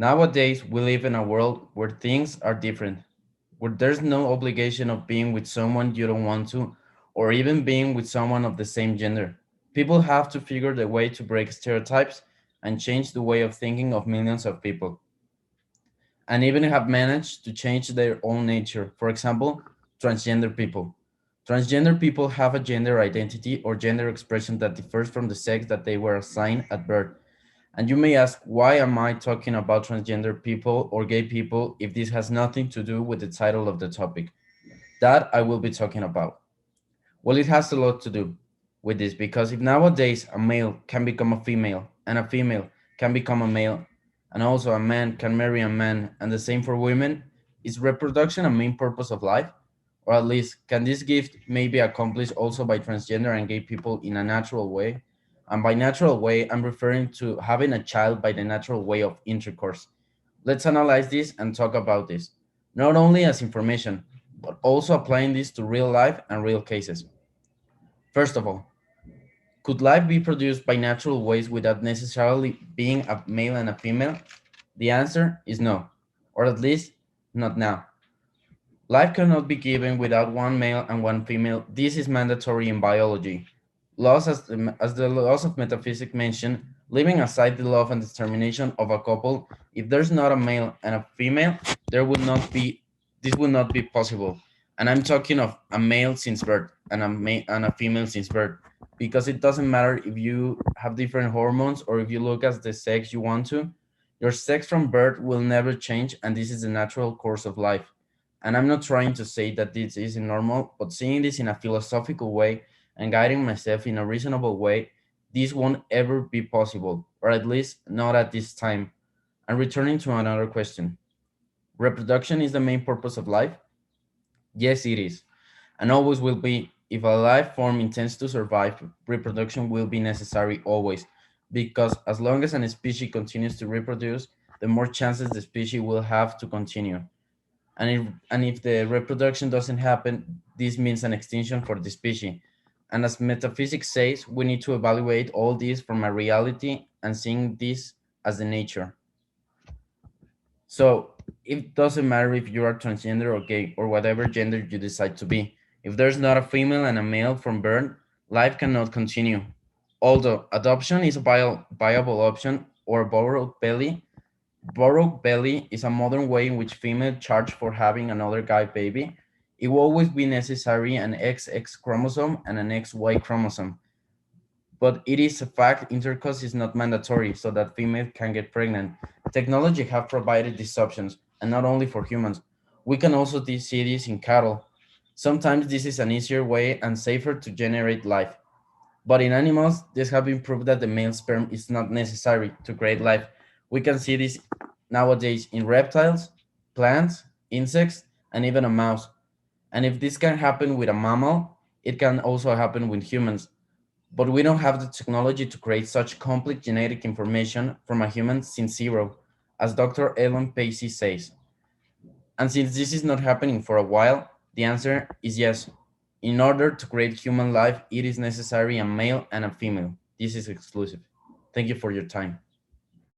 Nowadays, we live in a world where things are different, where there's no obligation of being with someone you don't want to, or even being with someone of the same gender. People have to figure the way to break stereotypes and change the way of thinking of millions of people, and even have managed to change their own nature. For example, transgender people. Transgender people have a gender identity or gender expression that differs from the sex that they were assigned at birth. And you may ask, why am I talking about transgender people or gay people if this has nothing to do with the title of the topic? That I will be talking about. Well, it has a lot to do with this because if nowadays a male can become a female and a female can become a male, and also a man can marry a man, and the same for women, is reproduction a main purpose of life? Or at least, can this gift may be accomplished also by transgender and gay people in a natural way? And by natural way, I'm referring to having a child by the natural way of intercourse. Let's analyze this and talk about this, not only as information, but also applying this to real life and real cases. First of all, could life be produced by natural ways without necessarily being a male and a female? The answer is no, or at least not now. Life cannot be given without one male and one female. This is mandatory in biology. Laws, as the laws of metaphysics mention, leaving aside the love and determination of a couple, if there's not a male and a female, there would not be, this would not be possible. And I'm talking of a male since birth and and a female since birth, because it doesn't matter if you have different hormones or if you look as the sex you want to. Your sex from birth will never change, and this is the natural course of life. And I'm not trying to say that this is normal, but seeing this in a philosophical way and guiding myself in a reasonable way, this won't ever be possible, or at least not at this time. And returning to another question, reproduction is the main purpose of life? Yes, it is, and always will be. If a life form intends to survive, reproduction will be necessary always, because as long as a species continues to reproduce, the more chances the species will have to continue. And if the reproduction doesn't happen, this means an extinction for the species. And as metaphysics says, we need to evaluate all this from a reality and seeing this as the nature. So it doesn't matter if you are transgender or gay or whatever gender you decide to be. If there's not a female and a male from birth, life cannot continue. Although adoption is a viable option, or borrowed belly is a modern way in which females charge for having another guy baby. It will always be necessary an XX chromosome and an XY chromosome. But it is a fact intercourse is not mandatory so that females can get pregnant. Technology have provided these options, and not only for humans. We can also see this in cattle. Sometimes this is an easier way and safer to generate life. But in animals, this has been proved that the male sperm is not necessary to create life. We can see this nowadays in reptiles, plants, insects, and even a mouse. And if this can happen with a mammal, it can also happen with humans. But we don't have the technology to create such complex genetic information from a human since zero, as Dr. Ellen Pacey says. And since this is not happening for a while, the answer is yes. In order to create human life, it is necessary a male and a female. This is exclusive. Thank you for your time.